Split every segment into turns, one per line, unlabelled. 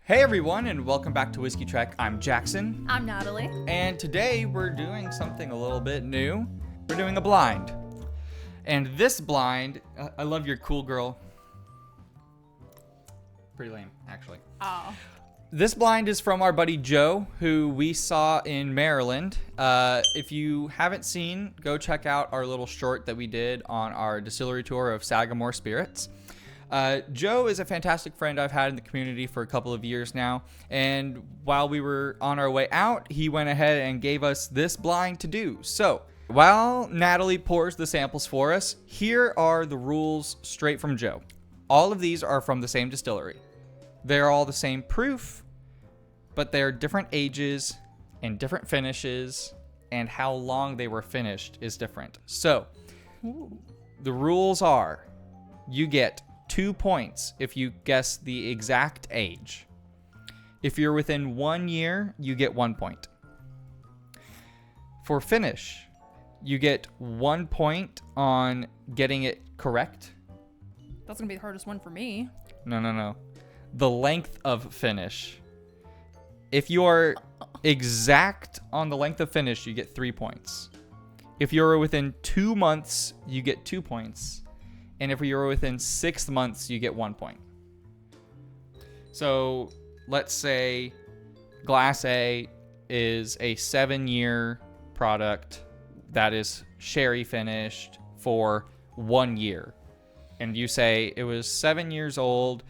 Hey everyone, and welcome back to Whiskey Trek. I'm Jackson.
I'm Natalie.
And today we're doing something a little bit new. We're doing a blind. And this blind, I love your cool girl. Pretty lame, actually.
Oh.
This blind is from our buddy Joe, who we saw in Maryland. If you haven't seen, go check out our little short that we did on our distillery tour of Sagamore Spirits. Joe is a fantastic friend I've had in the community for a couple of years now, and while we were on our way out, he went ahead and gave us this blind to do. So, while Natalie pours the samples for us, here are the rules straight from Joe. All of these are from the same distillery. They're all the same proof, but they're different ages and different finishes, and how long they were finished is different. So, the rules are, you get 2 points if you guess the exact age. If you're within 1 year, you get 1 point. For finish, you get 1 point on getting it correct.
That's going to be the hardest one for me.
No. The length of finish. If you're exact on the length of finish, you get 3 points. If you're within 2 months, you get 2 points. And if you're within 6 months, you get 1 point. So let's say Glass A is a 7-year product that is sherry finished for 1 year. And you say it was 7 years old,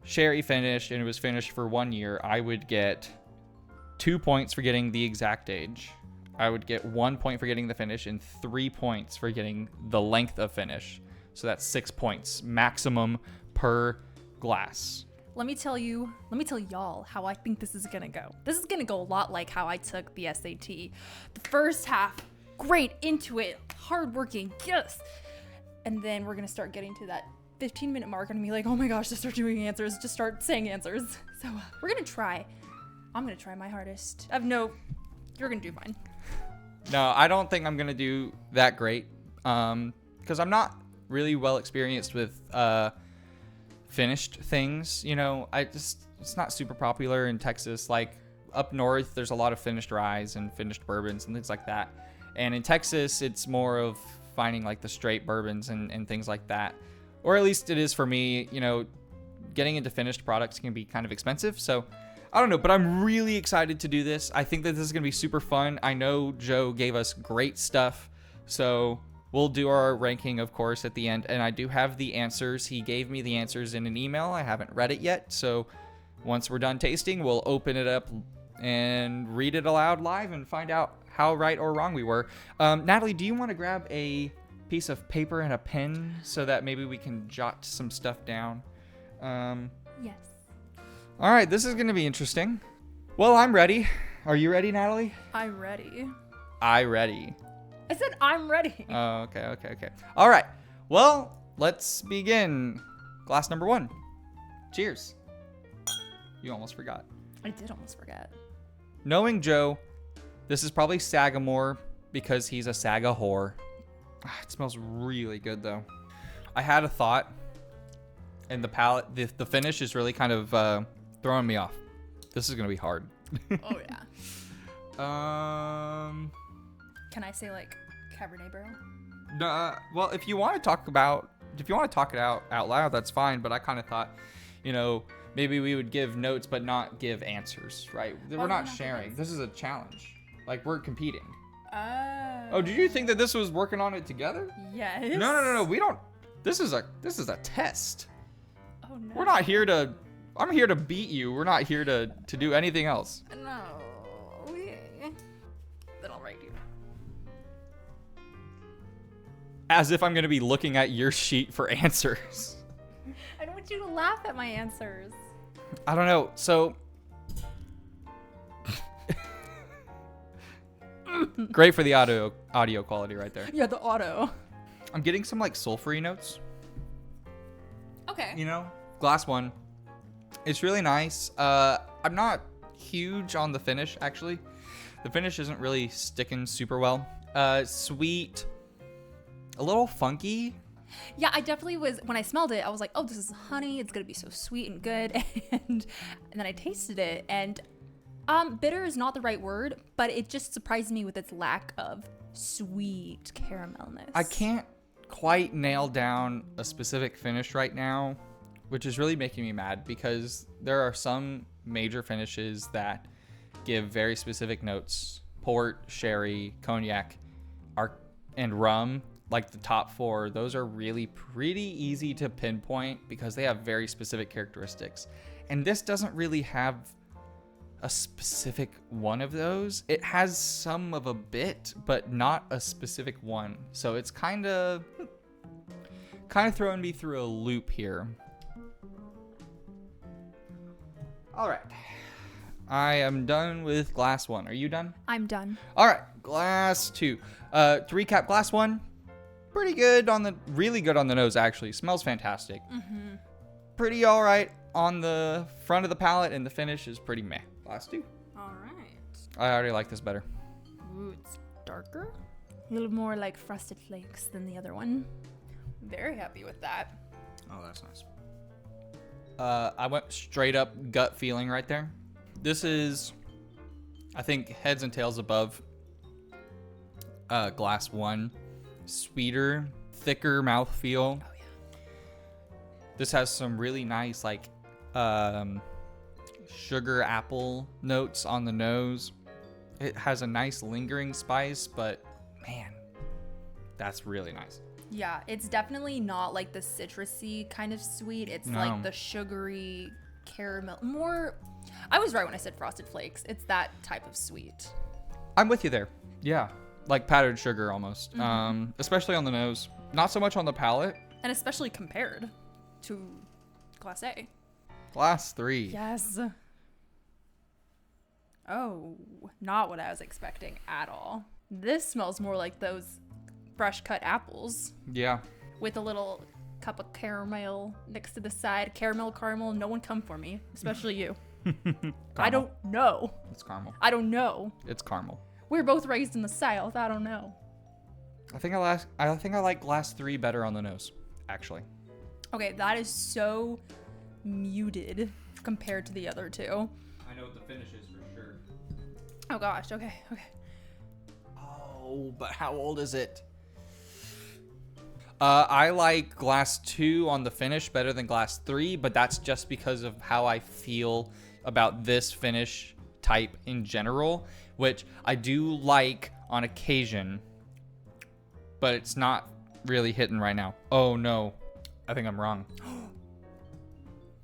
sherry finished, and it was finished for 1 year. I would get 2 points for getting the exact age. I would get 1 point for getting the finish and 3 points for getting the length of finish. So that's 6 points maximum per glass.
Let me tell y'all how I think this is going to go. This is going to go a lot like how I took the SAT. The first half, great, into it, hardworking, yes. And then we're going to start getting to that 15-minute mark and be like, oh my gosh, just start doing answers, just start saying answers. So we're going to try. I'm going to try my hardest. You're going to do fine.
No, I don't think I'm going to do that great because I'm not really well experienced with finished things. You know, it's not super popular in Texas. Like up north, there's a lot of finished ryes and finished bourbons and things like that. And in Texas, it's more of finding like the straight bourbons and things like that. Or at least it is for me. You know, getting into finished products can be kind of expensive. So I don't know, but I'm really excited to do this. I think that this is going to be super fun. I know Joe gave us great stuff. So we'll do our ranking, of course, at the end. And I do have the answers. He gave me the answers in an email. I haven't read it yet. So once we're done tasting, we'll open it up and read it aloud live and find out how right or wrong we were. Natalie, do you want to grab a piece of paper and a pen so that maybe we can jot some stuff down?
Yes.
All right, this is going to be interesting. Well, I'm ready. Are you ready, Natalie?
I'm ready.
Ready.
I said I'm ready.
Oh, okay. All right. Well, let's begin. Glass number 1. Cheers. You almost forgot.
I did almost forget.
Knowing Joe, this is probably Sagamore because he's a Saga whore. It smells really good, though. I had a thought, and the palate, the finish is really kind of throwing me off. This is going to be hard.
Oh, yeah. Can I say like Cabernet Barrel?
No, well, if you want to talk it out loud, that's fine. But I kind of thought, maybe we would give notes but not give answers, right? We're not sharing. This is a challenge. Like we're competing. Oh, did you think that this was working on it together?
Yes.
No. We don't. This is a test.
Oh no.
We're not here to. I'm here to beat you. We're not here to do anything else.
No. Then I'll write you.
As if I'm going to be looking at your sheet for answers.
I don't want you to laugh at my answers.
I don't know. So great for the audio quality right there.
Yeah, the auto.
I'm getting some like sulfury notes.
Okay.
Glass 1. It's really nice. I'm not huge on the finish, actually. The finish isn't really sticking super well. Sweet, a little funky
Yeah, I definitely was. When I smelled it, I was like, oh, this is honey. It's going to be so sweet and good. And then I tasted it. And bitter is not the right word, but it just surprised me with its lack of sweet caramelness.
I can't quite nail down a specific finish right now, which is really making me mad because there are some major finishes that give very specific notes. Port, sherry, cognac, and rum, like the top 4, those are really pretty easy to pinpoint because they have very specific characteristics. And this doesn't really have a specific one of those. It has some of a bit, but not a specific one. So it's kind of throwing me through a loop here. All right. I am done with glass 1. Are you done?
I'm done.
All right, glass 2. To recap, glass 1, really good on the nose, actually. Smells fantastic.
Mm-hmm.
Pretty all right on the front of the palate, and the finish is pretty meh. Glass 2.
All right.
I already like this better.
Ooh, it's darker. A little more like Frosted Flakes than the other one. Very happy with that.
Oh, that's nice. I went straight up gut feeling right there. This is, I think, heads and tails above glass 1. Sweeter, thicker mouthfeel.
Oh, yeah.
This has some really nice, like, sugar apple notes on the nose. It has a nice lingering spice, but man, that's really nice.
Yeah, it's definitely not like the citrusy kind of sweet. It's
No.
like the sugary caramel. More, I was right when I said Frosted Flakes. It's that type of sweet.
I'm with you there. Yeah, like powdered sugar almost. Especially on the nose. Not so much on the palate.
And especially compared to Class A.
Glass 3.
Yes. Oh, not what I was expecting at all. This smells more like those fresh cut apples
Yeah.
with a little cup of caramel next to the side. Caramel, no one come for me, especially you. I don't know.
It's caramel.
I don't know.
It's caramel.
We were both raised in the South. I don't know.
I think I like glass 3 better on the nose, actually.
Okay, that is so muted compared to the other two.
I know what the finish is for sure.
Oh gosh, okay.
Oh, but how old is it? I like glass 2 on the finish better than glass 3, but that's just because of how I feel about this finish type in general, which I do like on occasion, but it's not really hitting right now. Oh no, I think I'm wrong.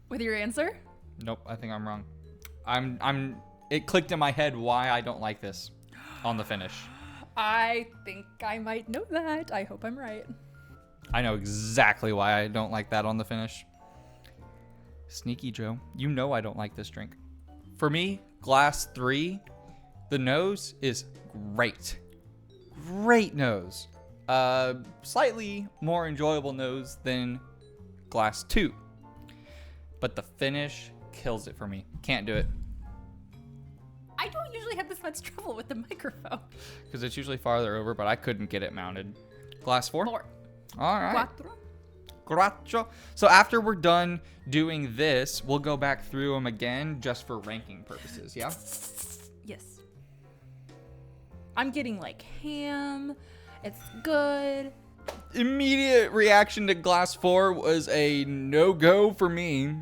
With your answer?
Nope, I think I'm wrong. It clicked in my head why I don't like this on the finish.
I think I might know that. I hope I'm right.
I know exactly why I don't like that on the finish. Sneaky Joe, you know I don't like this drink. For me, glass 3, the nose is great. Great nose. Slightly more enjoyable nose than glass 2. But the finish kills it for me. Can't do it.
I don't usually have this much trouble with the microphone.
Because it's usually farther over, but I couldn't get it mounted. Glass 4?
4.
All right.
Quattro.
Quattro. So after we're done doing this, we'll go back through them again just for ranking purposes, yeah?
Yes. I'm getting like ham. It's good.
Immediate reaction to glass 4 was a no-go for me.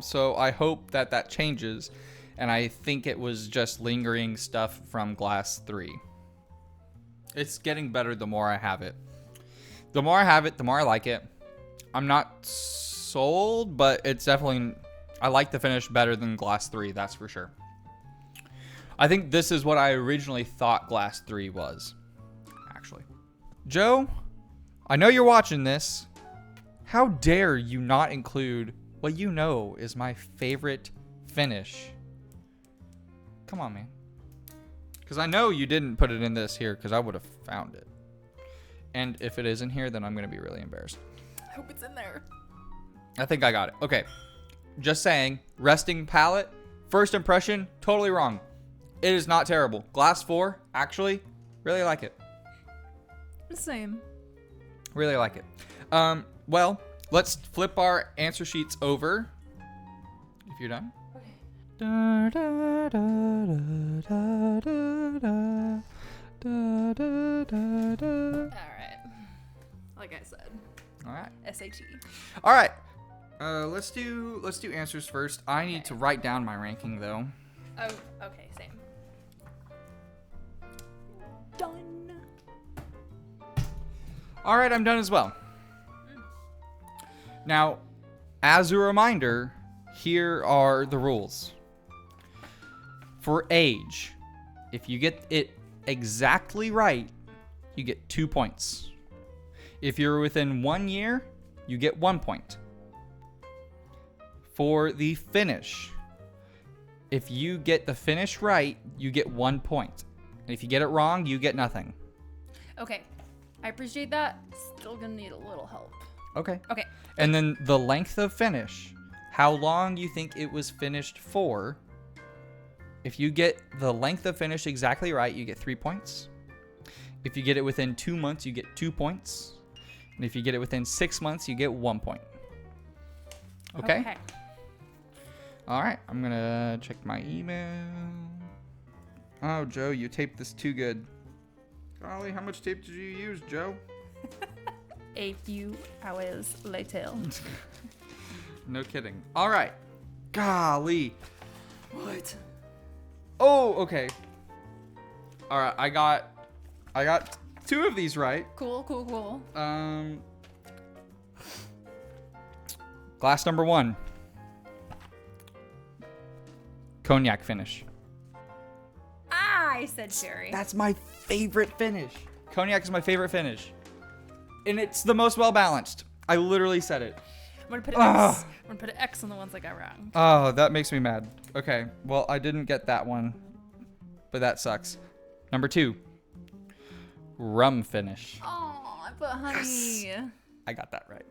So I hope that changes. And I think it was just lingering stuff from glass 3. It's getting better the more I have it. The more I have it, the more I like it. I'm not sold, but it's definitely... I like the finish better than glass 3, that's for sure. I think this is what I originally thought glass 3 was, actually. Joe, I know you're watching this. How dare you not include what you know is my favorite finish? Come on, man. Because I know you didn't put it in this here because I would have found it. And if it isn't here, then I'm going to be really embarrassed.
I hope it's in there.
I think I got it. Okay. Just saying, resting palate, first impression, totally wrong. It is not terrible. Glass 4, actually, really like it.
The same.
Really like it. Well, let's flip our answer sheets over. If you're done.
Okay.
Da, da, da, da, da, da, da, da, da.
All right. Like I said,
All right.
SAT.
All right. Let's do answers first. I need to write down my ranking though.
Oh, okay, same. Done.
All right, I'm done as well. Now, as a reminder, here are the rules. For age, if you get it exactly right, you get 2 points. If you're within 1 year, you get 1 point. For the finish, if you get the finish right, you get 1 point. And if you get it wrong, you get nothing.
Okay, I appreciate that. Still gonna need a little help.
Okay.
Okay.
And then the length of finish, how long you think it was finished for. If you get the length of finish exactly right, you get 3 points. If you get it within 2 months, you get 2 points. And if you get it within 6 months, you get 1 point. Okay? All right, I'm gonna check my email. Oh, Joe, you taped this too good. Golly, how much tape did you use, Joe?
A few hours later.
No kidding. All right. Golly.
What?
Oh, okay. All right, I got 2 of these right.
Cool.
Glass number 1. Cognac finish.
I said sherry.
That's my favorite finish. Cognac is my favorite finish. And it's the most well balanced. I literally said it.
I'm gonna put an X. I'm gonna put an X on the ones I got wrong.
Oh, that makes me mad. Okay, well, I didn't get that one, but that sucks. Number 2, rum finish.
Oh, I put honey.
Yes. I got that right.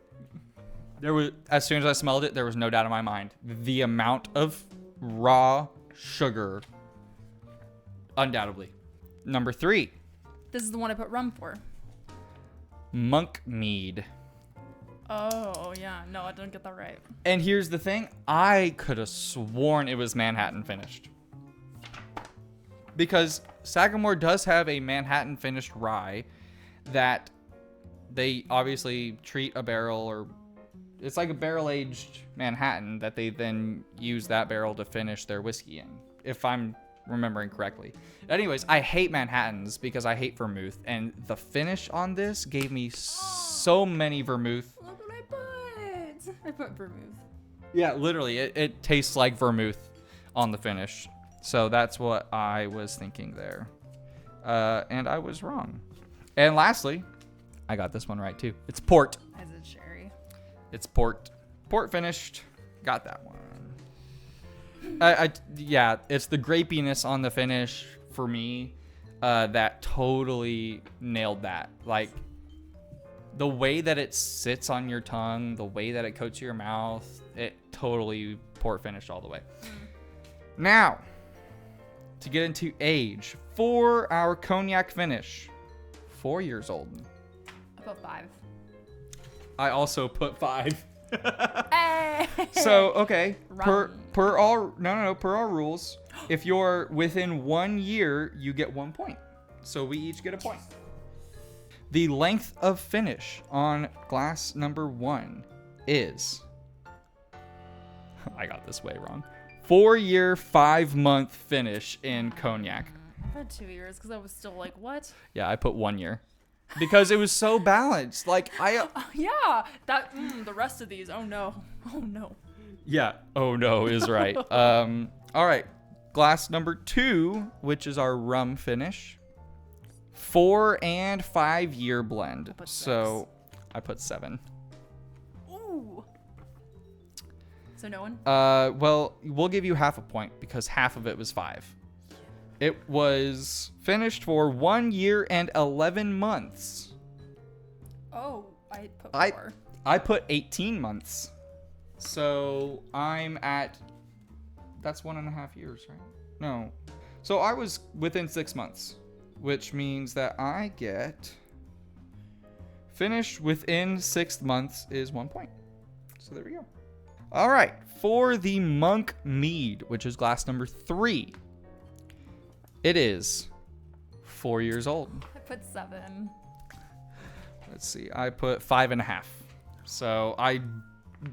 There was, as soon as I smelled it, there was no doubt in my mind. The amount of raw sugar, undoubtedly. Number 3,
This is the one I put rum for.
monk mead.
Oh, yeah. No, I didn't get that right.
And here's the thing, I could have sworn it was Manhattan finished. Because Sagamore does have a Manhattan finished rye that they obviously treat a barrel, or it's like a barrel aged Manhattan that they then use that barrel to finish their whiskey in, if I'm remembering correctly. Anyways, I hate Manhattans because I hate vermouth, and the finish on this gave me so many vermouth.
Look what I put. I put vermouth.
Yeah, literally, it tastes like vermouth on the finish. So that's what I was thinking there. And I was wrong. And lastly, I got this one right too. It's port.
I said sherry.
It's port. Port finished. Got that one. Yeah, it's the grapiness on the finish for me that totally nailed that. Like, the way that it sits on your tongue, the way that it coats your mouth, it totally port finished all the way. Now, to get into age, for our cognac finish, 4 years old.
I put 5.
I also put 5.
Hey!
So, okay, per
Wrong.
our rules, if you're within 1 year, you get 1 point. So we each get a point. The length of finish on glass number 1 is, I got this way wrong, 4 year, 5 month finish in cognac.
I put 2 years because I was still like, what?
Yeah, I put 1 year because it was so balanced. Like
Yeah, that the rest of these. Oh no.
Yeah. Oh no is right. All right. Glass number 2, which is our rum finish. 4 and 5 year blend.
put 6.
So I put 7.
Ooh. So no one.
Well, we'll give you half a point because half of it was 5. It was finished for 1 year and 11 months.
Oh, I put 4.
I put 18 months. So I'm at, that's 1.5 years, right? No. So I was within 6 months, which means that I get Finish within 6 months is 1 point. So there we go. All right. For the Monk Mead, which is glass number 3, it is 4 years old.
I put 7.
Let's see. I put 5.5. So I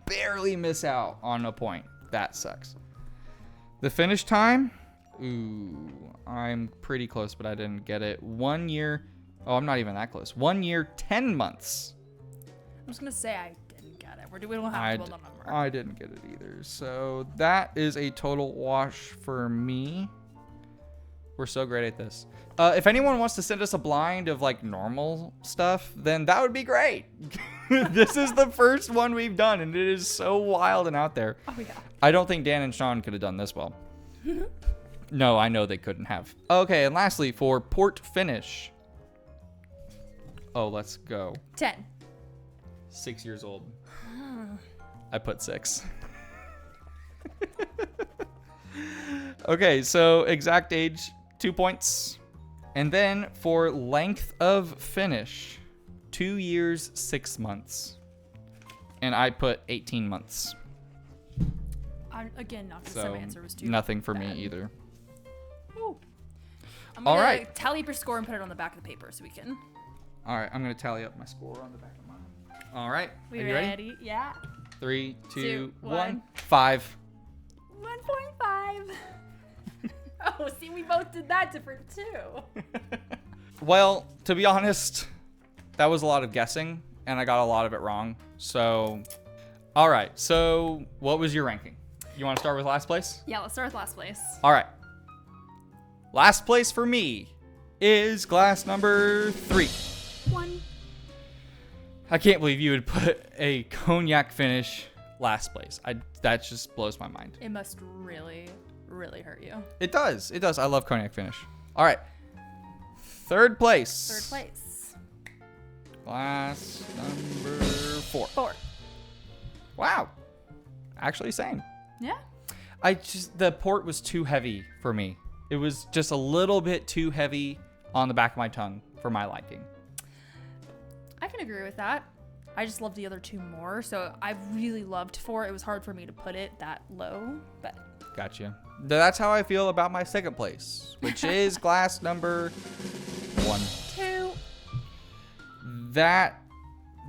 barely miss out on a point. That sucks. The finish time, ooh, I'm pretty close, but I didn't get it. 1 year. Oh, I'm not even that close. 1 year, 10 months.
I'm just gonna say I didn't get it. We don't have to build a number.
I didn't get it either. So that is a total wash for me. We're so great at this. If anyone wants to send us a blind of like normal stuff, then that would be great. This is the first one we've done, and it is so wild and out there.
Oh yeah.
I don't think Dan and Sean could have done this well. No, I know they couldn't have. Okay, and lastly, for port finish. Oh, let's go.
10.
6 years old. I put 6. Okay, so exact age, 2 points. And then for length of finish, 2 years, 6 months. And I put 18 months.
Again, not the
So
same answer was too
nothing for
bad.
me either.
Ooh. I'm
All
gonna
right.
tally up your score and put it on the back of the paper so we can.
All right, I'm going to tally up my score on the back of mine. All right,
We
are you ready?
Yeah.
3, 2,
Two,
1.
one.
5.
1.5. Oh, see, we both did that different too.
Well, to be honest, that was a lot of guessing, and I got a lot of it wrong. So, all right. So, what was your ranking? You want to start with last place?
Yeah, let's start with last place.
All right. Last place for me is glass number 3.
1.
I can't believe you would put a cognac finish last place. That just blows my mind.
It must really, really hurt you.
It does. It does. I love cognac finish. All right. Third place.
Third place.
Glass number 4.
4.
Wow. Actually, same.
Yeah.
The port was too heavy for me. It was just a little bit too heavy on the back of my tongue for my liking.
I can agree with that. I just love the other 2 more, so I really loved 4. It was hard for me to put it that low, but
Gotcha. That's how I feel about my second place, which is glass number 1.
2.
That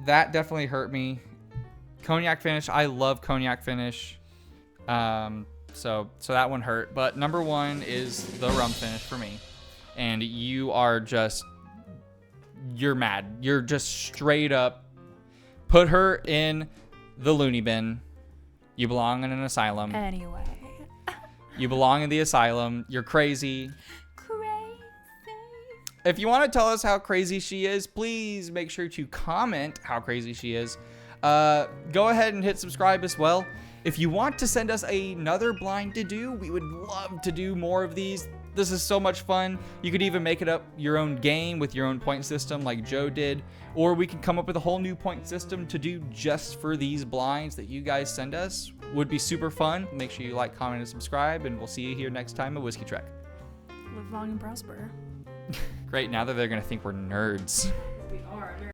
definitely hurt me. Cognac finish. I love cognac finish. So that one hurt. But number 1 is the rum finish for me. And you're mad. You're just straight up put her in the loony bin. You belong in an asylum.
Anyway.
You belong in the asylum. You're crazy.
Crazy.
If you want to tell us how crazy she is, please make sure to comment how crazy she is. Go ahead and hit subscribe as well. If you want to send us another blind to do, we would love to do more of these. This is so much fun. You could even make it up your own game with your own point system like Joe did, or we can come up with a whole new point system to do just for these blinds that you guys send us. Would be super fun. Make sure you like, comment, and subscribe, and we'll see you here next time at Whiskey Trek.
Live long and prosper.
Great, now that they're going to think we're nerds.
We are.